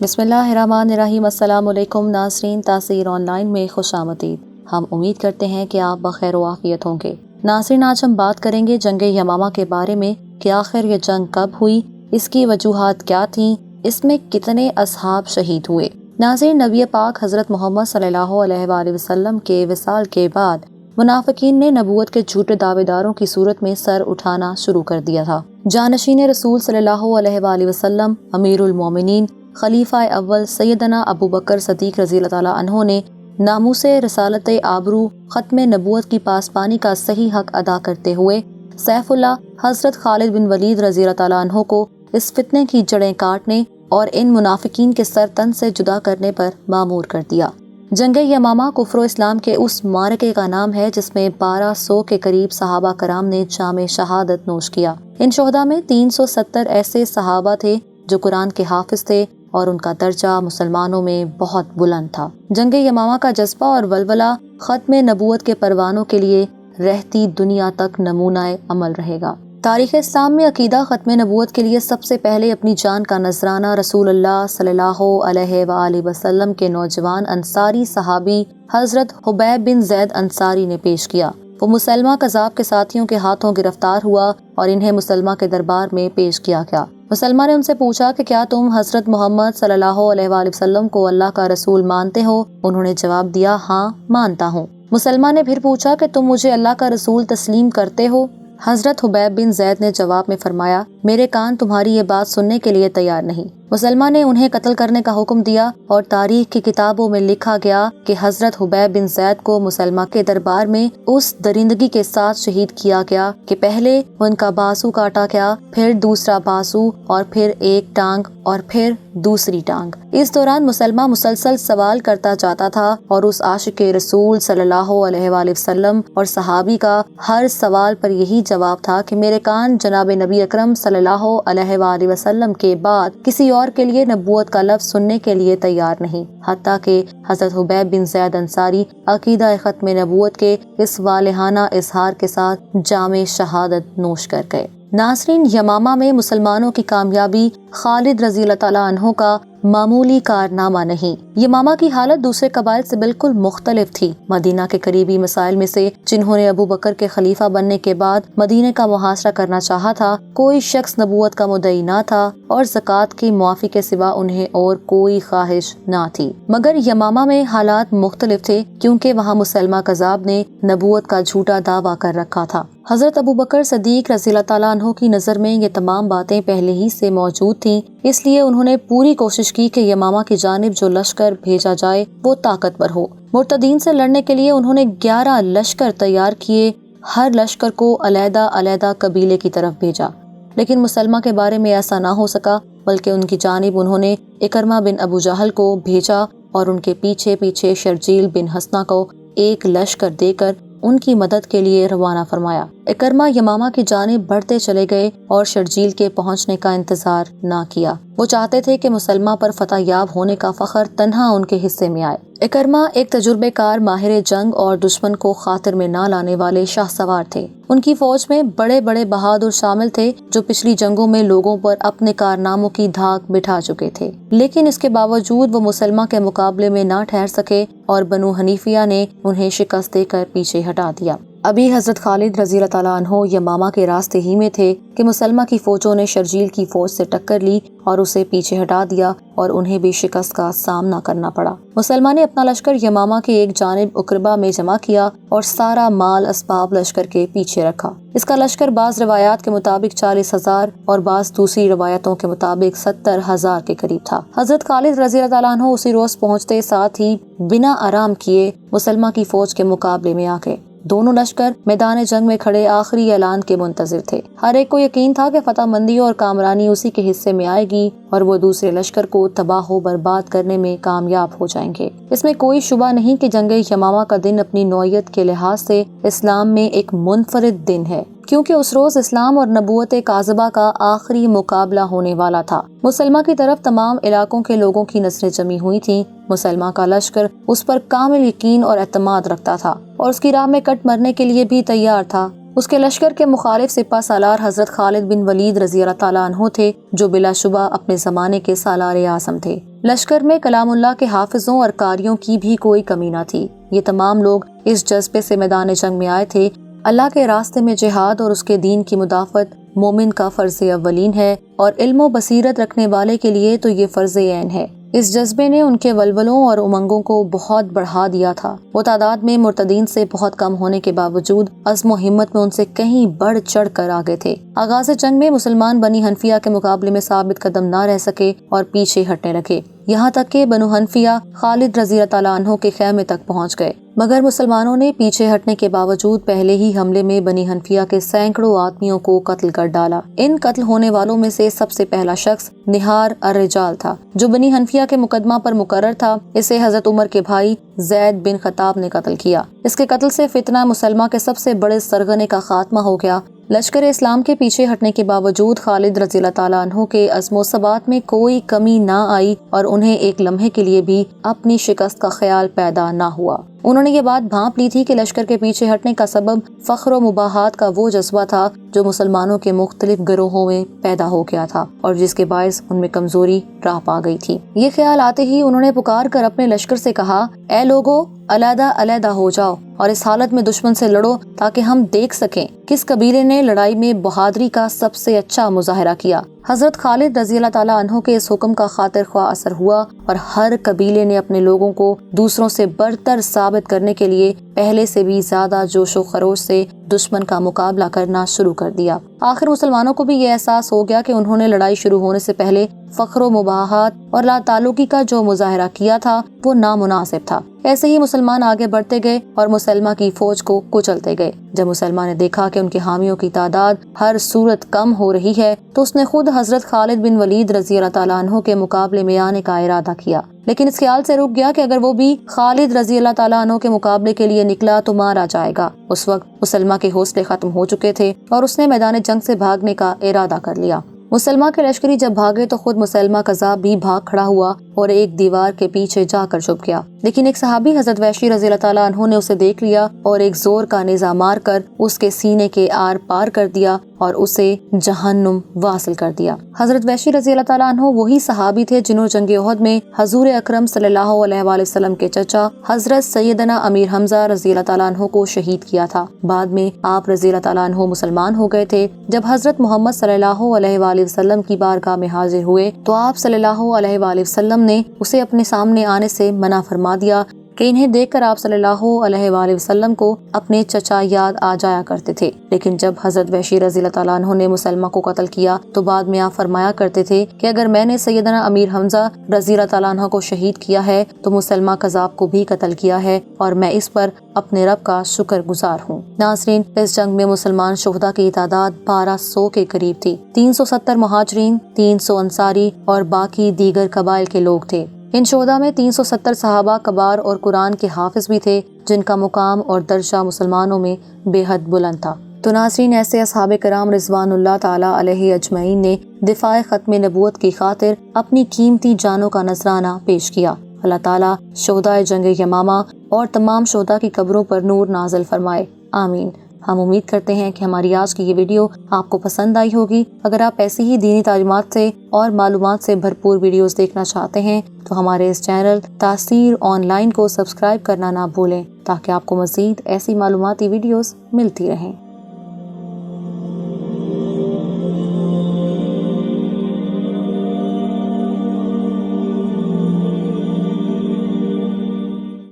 بسم اللہ الرحمن الرحیم۔ السلام علیکم ناظرین، تاثیر آن لائن میں خوش آمدید۔ ہم امید کرتے ہیں کہ آپ بخیر و عافیت ہوں گے۔ ناظرین، آج ہم بات کریں گے جنگ یمامہ کے بارے میں کہ آخر یہ جنگ کب ہوئی، اس کی وجوہات کیا تھیں، اس میں کتنے اصحاب شہید ہوئے۔ ناظرین، نبی پاک حضرت محمد صلی اللہ علیہ وآلہ وسلم کے وصال کے بعد منافقین نے نبوت کے جھوٹے دعوے داروں کی صورت میں سر اٹھانا شروع کر دیا تھا۔ جانشین رسول صلی اللہ علیہ وآلہ وسلم، امیر المومنین، خلیفہ اول سیدنا ابو بکر صدیق رضی اللہ تعالیٰ عنہ نے ناموس رسالت آبرو ختم نبوت کی پاسبانی کا صحیح حق ادا کرتے ہوئے سیف اللہ حضرت خالد بن ولید رضی اللہ تعالیٰ عنہ کو اس فتنے کی جڑیں کاٹنے اور ان منافقین کے سر تن سے جدا کرنے پر مامور کر دیا۔ جنگ یمامہ کفر و اسلام کے اس معرکے کا نام ہے جس میں 1200 کے قریب صحابہ کرام نے جام شہادت نوش کیا۔ ان شہداء میں 370 ایسے صحابہ تھے جو قرآن کے حافظ تھے اور ان کا درجہ مسلمانوں میں بہت بلند تھا۔ جنگ یمامہ کا جذبہ اور ولولہ ختم نبوت کے پروانوں کے لیے رہتی دنیا تک نمونہ عمل رہے گا۔ تاریخ اسلام میں عقیدہ ختم نبوت کے لیے سب سے پہلے اپنی جان کا نذرانہ رسول اللہ صلی اللہ علیہ وآلہ وسلم کے نوجوان انصاری صحابی حضرت حبیب بن زید انصاری نے پیش کیا۔ وہ مسلمہ کذاب کے ساتھیوں کے ہاتھوں گرفتار ہوا اور انہیں مسلمہ کے دربار میں پیش کیا گیا۔ مسلمہ نے ان سے پوچھا کہ کیا تم حضرت محمد صلی اللہ علیہ وآلہ وسلم کو اللہ کا رسول مانتے ہو؟ انہوں نے جواب دیا، ہاں مانتا ہوں۔ مسلمہ نے پھر پوچھا کہ تم مجھے اللہ کا رسول تسلیم کرتے ہو؟ حضرت حبیب بن زید نے جواب میں فرمایا، میرے کان تمہاری یہ بات سننے کے لیے تیار نہیں۔ مسلمہ نے انہیں قتل کرنے کا حکم دیا اور تاریخ کی کتابوں میں لکھا گیا کہ حضرت حبیب بن زید کو مسلمہ کے دربار میں اس درندگی کے ساتھ شہید کیا گیا کہ پہلے ان کا بازو کاٹا گیا، پھر دوسرا بازو اور پھر ایک ٹانگ اور پھر دوسری ٹانگ۔ اس دوران مسلمہ مسلسل سوال کرتا جاتا تھا اور اس عاشق رسول صلی اللہ علیہ وآلہ وسلم اور صحابی کا ہر سوال پر یہی جواب تھا کہ میرے کان جناب نبی اکرم صلی اللہ علیہ وآلہ وسلم کے بعد کسی اور کے لیے نبوت کا لفظ سننے کے لیے تیار نہیں، حتیٰ کہ حضرت حبیب بن زید انصاری عقیدہ ختم نبوت کے اس والہانہ اظہار کے ساتھ جام شہادت نوش کر گئے۔ ناظرین، یمامہ میں مسلمانوں کی کامیابی خالد رضی اللہ تعالیٰ عنہ کا معمولی کارنامہ نہیں۔ یمامہ کی حالت دوسرے قبائل سے بالکل مختلف تھی۔ مدینہ کے قریبی مسائل میں سے جنہوں نے ابو بکر کے خلیفہ بننے کے بعد مدینہ کا محاصرہ کرنا چاہا تھا، کوئی شخص نبوت کا مدعی نہ تھا اور زکوٰۃ کی معافی کے سوا انہیں اور کوئی خواہش نہ تھی۔ مگر یمامہ میں حالات مختلف تھے کیونکہ وہاں مسلمہ کذاب نے نبوت کا جھوٹا دعویٰ کر رکھا تھا۔ حضرت ابو بکر صدیق رضی اللہ تعالیٰ عنہ کی نظر میں یہ تمام باتیں پہلے ہی سے موجود تھیں، اس لیے انہوں نے پوری کوشش کی کہ یمامہ کی جانب جو لشکر بھیجا جائے وہ طاقتور ہو۔ مرتدین سے لڑنے کے لیے انہوں نے 11 لشکر تیار کیے، ہر لشکر کو علیحدہ علیحدہ قبیلے کی طرف بھیجا، لیکن مسلمہ کے بارے میں ایسا نہ ہو سکا، بلکہ ان کی جانب انہوں نے اکرمہ بن ابو جہل کو بھیجا اور ان کے پیچھے پیچھے شرجیل بن حسنہ کو ایک لشکر دے کر ان کی مدد کے لیے روانہ فرمایا۔ اکرمہ یمامہ کی جانب بڑھتے چلے گئے اور شرجیل کے پہنچنے کا انتظار نہ کیا۔ وہ چاہتے تھے کہ مسلمہ پر فتح یاب ہونے کا فخر تنہا ان کے حصے میں آئے۔ اکرمہ ایک تجربے کار، ماہر جنگ اور دشمن کو خاطر میں نہ لانے والے شاہ سوار تھے۔ ان کی فوج میں بڑے بڑے بہادر شامل تھے جو پچھلی جنگوں میں لوگوں پر اپنے کارناموں کی دھاک بٹھا چکے تھے، لیکن اس کے باوجود وہ مسلمہ کے مقابلے میں نہ ٹھہر سکے اور بنو حنیفیہ نے انہیں شکست دے کر پیچھے ہٹا دیا۔ ابھی حضرت خالد رضی اللہ تعالیٰ عنہ یمامہ کے راستے ہی میں تھے کہ مسلمہ کی فوجوں نے شرجیل کی فوج سے ٹکر لی اور اسے پیچھے ہٹا دیا اور انہیں بھی شکست کا سامنا کرنا پڑا۔ مسلمہ نے اپنا لشکر یمامہ کے ایک جانب اقربہ میں جمع کیا اور سارا مال اسباب لشکر کے پیچھے رکھا۔ اس کا لشکر بعض روایات کے مطابق 40,000 اور بعض دوسری روایتوں کے مطابق 70,000 کے قریب تھا۔ حضرت خالد رضی اللہ تعالیٰ عنہ اسی روز پہنچتے ساتھ ہی بنا آرام کیے مسلمہ کی فوج کے مقابلے میں آ گئے۔ دونوں لشکر میدان جنگ میں کھڑے آخری اعلان کے منتظر تھے۔ ہر ایک کو یقین تھا کہ فتح مندی اور کامرانی اسی کے حصے میں آئے گی اور وہ دوسرے لشکر کو تباہ و برباد کرنے میں کامیاب ہو جائیں گے۔ اس میں کوئی شبہ نہیں کہ جنگ یمامہ کا دن اپنی نوعیت کے لحاظ سے اسلام میں ایک منفرد دن ہے، کیونکہ اس روز اسلام اور نبوت کاذبہ کا آخری مقابلہ ہونے والا تھا۔ مسلمہ کی طرف تمام علاقوں کے لوگوں کی نظریں جمی ہوئی تھیں۔ مسلمہ کا لشکر اس پر کامل یقین اور اعتماد رکھتا تھا اور اس کی راہ میں کٹ مرنے کے لیے بھی تیار تھا۔ اس کے لشکر کے مخالف سپہ سالار حضرت خالد بن ولید رضی اللہ تعالیٰ عنہ تھے، جو بلا شبہ اپنے زمانے کے سالار اعظم تھے۔ لشکر میں کلام اللہ کے حافظوں اور قاریوں کی بھی کوئی کمی نہ تھی۔ یہ تمام لوگ اس جذبے سے میدان جنگ میں آئے تھے، اللہ کے راستے میں جہاد اور اس کے دین کی مدافعت مومن کا فرض اولین ہے، اور علم و بصیرت رکھنے والے کے لیے تو یہ فرض عین ہے۔ اس جذبے نے ان کے ولولوں اور امنگوں کو بہت بڑھا دیا تھا۔ وہ تعداد میں مرتدین سے بہت کم ہونے کے باوجود عزم و ہمت میں ان سے کہیں بڑھ چڑھ کر آگے تھے۔ آغاز جنگ میں مسلمان بنی حنفیہ کے مقابلے میں ثابت قدم نہ رہ سکے اور پیچھے ہٹنے لگے، یہاں تک کہ بنو حنفیہ خالد رضی اللہ تعالیٰ عنہ کے خیمے تک پہنچ گئے، مگر مسلمانوں نے پیچھے ہٹنے کے باوجود پہلے ہی حملے میں بنی حنفیہ کے سینکڑوں آدمیوں کو قتل کر ڈالا۔ ان قتل ہونے والوں میں سے سب سے پہلا شخص نہار الرجال تھا، جو بنی حنفیہ کے مقدمہ پر مقرر تھا۔ اسے حضرت عمر کے بھائی زید بن خطاب نے قتل کیا۔ اس کے قتل سے فتنہ مسلمہ کے سب سے بڑے سرغنے کا خاتمہ ہو گیا۔ لشکر اسلام کے پیچھے ہٹنے کے باوجود خالد رضی اللہ تعالیٰ عنہ کے عزم و ثبات میں کوئی کمی نہ آئی، اور انہیں ایک لمحے کے لیے بھی اپنی شکست کا خیال پیدا نہ ہوا۔ انہوں نے یہ بات بھانپ لی تھی کہ لشکر کے پیچھے ہٹنے کا سبب فخر و مباحات کا وہ جذبہ تھا جو مسلمانوں کے مختلف گروہوں میں پیدا ہو گیا تھا، اور جس کے باعث ان میں کمزوری راہ پا گئی تھی۔ یہ خیال آتے ہی انہوں نے پکار کر اپنے لشکر سے کہا، اے لوگو، علیحدہ علیحدہ ہو جاؤ اور اس حالت میں دشمن سے لڑو تاکہ ہم دیکھ سکیں کس قبیلے نے لڑائی میں بہادری کا سب سے اچھا مظاہرہ کیا۔ حضرت خالد رضی اللہ تعالیٰ عنہ کے اس حکم کا خاطر خواہ اثر ہوا، اور ہر قبیلے نے اپنے لوگوں کو دوسروں سے برتر ثابت کرنے کے لیے پہلے سے بھی زیادہ جوش و خروش سے دشمن کا مقابلہ کرنا شروع کر دیا۔ آخر مسلمانوں کو بھی یہ احساس ہو گیا کہ انہوں نے لڑائی شروع ہونے سے پہلے فخر و مباحات اور لا تعلقی کا جو مظاہرہ کیا تھا وہ نامناسب تھا۔ ایسے ہی مسلمان آگے بڑھتے گئے اور مسلمہ کی فوج کو کچلتے گئے۔ جب مسلمان نے دیکھا کہ ان کے حامیوں کی تعداد ہر صورت کم ہو رہی ہے، تو اس نے خود حضرت خالد بن ولید رضی اللہ تعالیٰ عنہ کے مقابلے میں آنے کا ارادہ کیا، لیکن اس خیال سے رک گیا کہ اگر وہ بھی خالد رضی اللہ تعالیٰ عنہ کے مقابلے کے لیے نکلا تو مارا جائے گا۔ اس وقت مسلمہ کے حوصلے ختم ہو چکے تھے اور اس نے میدان جنگ سے بھاگنے کا ارادہ کر لیا۔ مسلمہ کے لشکری جب بھاگے تو خود مسلمہ کذاب بھی بھاگ کھڑا ہوا اور ایک دیوار کے پیچھے جا کر چھپ گیا، لیکن ایک صحابی حضرت وحشی رضی اللہ تعالیٰ عنہ نے اسے دیکھ لیا اور ایک زور کا نیزہ مار کر اس کے سینے کے آر پار کر دیا اور اسے جہنم واصل کر دیا۔ حضرت وحشی رضی اللہ تعالیٰ عنہ وہی صحابی تھے جنہوں جنگ احد میں حضور اکرم صلی اللہ علیہ وآلہ وسلم کے چچا حضرت سیدنا امیر حمزہ رضی اللہ تعالیٰ عنہ کو شہید کیا تھا۔ بعد میں آپ رضی اللہ تعالیٰ عنہ مسلمان ہو گئے تھے۔ جب حضرت محمد صلی اللہ علیہ وآلہ وسلم کی بارگاہ میں حاضر ہوئے تو آپ صلی اللہ علیہ وآلہ وسلم نے اسے اپنے سامنے آنے سے منع فرما دیا کہ انہیں دیکھ کر آپ صلی اللہ علیہ وآلہ وسلم کو اپنے چچا یاد آ جایا کرتے تھے۔ لیکن جب حضرت وحشی رضی اللہ تعالیٰ عنہ نے مسلمہ کو قتل کیا تو بعد میں آپ فرمایا کرتے تھے کہ اگر میں نے سیدنا امیر حمزہ رضی اللہ تعالیٰ عنہ کو شہید کیا ہے تو مسلمہ کذاب کو بھی قتل کیا ہے، اور میں اس پر اپنے رب کا شکر گزار ہوں۔ ناظرین، اس جنگ میں مسلمان شہداء کی تعداد 1200 کے قریب تھی۔ 370 مہاجرین، 300 انصاری اور باقی دیگر قبائل کے لوگ تھے۔ ان شہداء میں 370 صحابہ کبار اور قرآن کے حافظ بھی تھے، جن کا مقام اور درجہ مسلمانوں میں بے حد بلند تھا۔ تو ناظرین، ایسے اصحاب کرام رضوان اللہ تعالی علیہ اجمعین نے دفاع ختم نبوت کی خاطر اپنی قیمتی جانوں کا نذرانہ پیش کیا۔ اللہ تعالیٰ شہداء جنگ یمامہ اور تمام شہداء کی قبروں پر نور نازل فرمائے، آمین۔ ہم امید کرتے ہیں کہ ہماری آج کی یہ ویڈیو آپ کو پسند آئی ہوگی۔ اگر آپ ایسی ہی دینی تعلیمات سے اور معلومات سے بھرپور ویڈیوز دیکھنا چاہتے ہیں تو ہمارے اس چینل تاثیر آن لائن کو سبسکرائب کرنا نہ بھولیں، تاکہ آپ کو مزید ایسی معلوماتی ویڈیوز ملتی رہیں۔